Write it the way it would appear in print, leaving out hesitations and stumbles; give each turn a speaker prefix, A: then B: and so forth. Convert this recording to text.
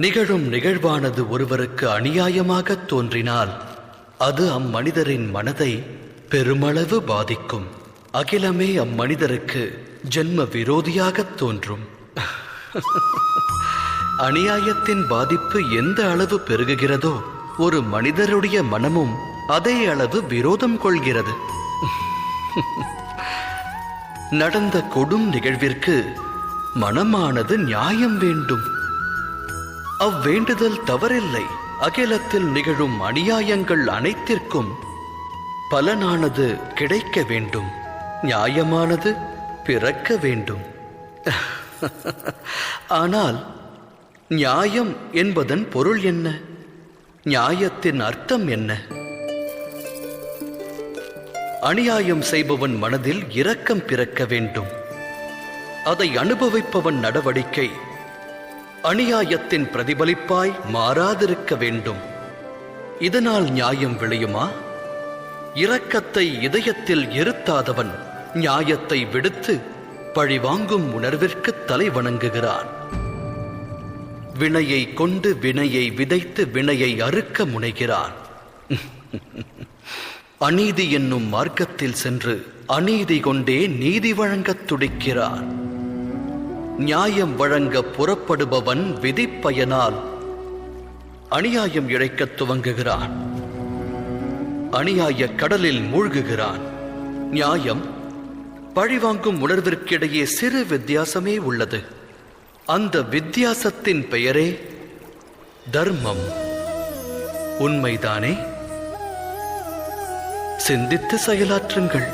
A: நிகழும் நிகழ்வானது ஒருவருக்கு அநியாயமாக தோன்றினால் அது அம்மனிதரின் மனதை பெருமளவு பாதிக்கும். அகிலமே அம்மனிதருக்கு ஜென்ம விரோதியாக தோன்றும். அநியாயத்தின் பாதிப்பு எந்த அளவு பெருகுகிறதோ ஒரு மனிதருடைய மனமும் அதே அளவு விரோதம் கொள்கிறது. நடந்த கொடும் நிகழ்விற்கு மனமானது நியாயம் வேண்டும். அவ்வேண்டுதல் தவறில்லை. அகிலத்தில் நிகழும் அநியாயங்கள் அனைத்திற்கும் பலனானது கிடைக்க வேண்டும். நியாயமானது பிறக்க வேண்டும். ஆனால் நியாயம் என்பதன் பொருள் என்ன? நியாயத்தின் அர்த்தம் என்ன? அநியாயம் செய்பவன் மனதில் இரக்கம் பிறக்க வேண்டும். அதை அனுபவிப்பவன் நடவடிக்கை அநியாயத்தின் பிரதிபலிப்பாய் மாறாதிருக்க வேண்டும். இதனால் நியாயம் விளையுமா? இரக்கத்தை இதயத்தில் இருத்தாதவன் நியாயத்தை விடுத்து பழிவாங்கும் உணர்விற்கு தலை வணங்குகிறான். வினையை கொண்டு வினையை விதைத்து வினையை அறுக்க முனைகிறான். அநீதி என்னும் மார்க்கத்தில் சென்று அநீதி கொண்டே நீதி வழங்கத் துடிக்கிறான். நியாயம் வழங்க புறப்படுபவன் விதிப்பயனால் அநியாயம் இழைக்கத் துவங்குகிறான். அநியாய கடலில் மூழ்குகிறான். நியாயம் பழிவாங்கும் உணர்விற்கிடையே சிறு வித்தியாசமே உள்ளது. அந்த வித்தியாசத்தின் பெயரே தர்மம். உண்மைதானே? சிந்தித்து செயலாற்றுங்கள்.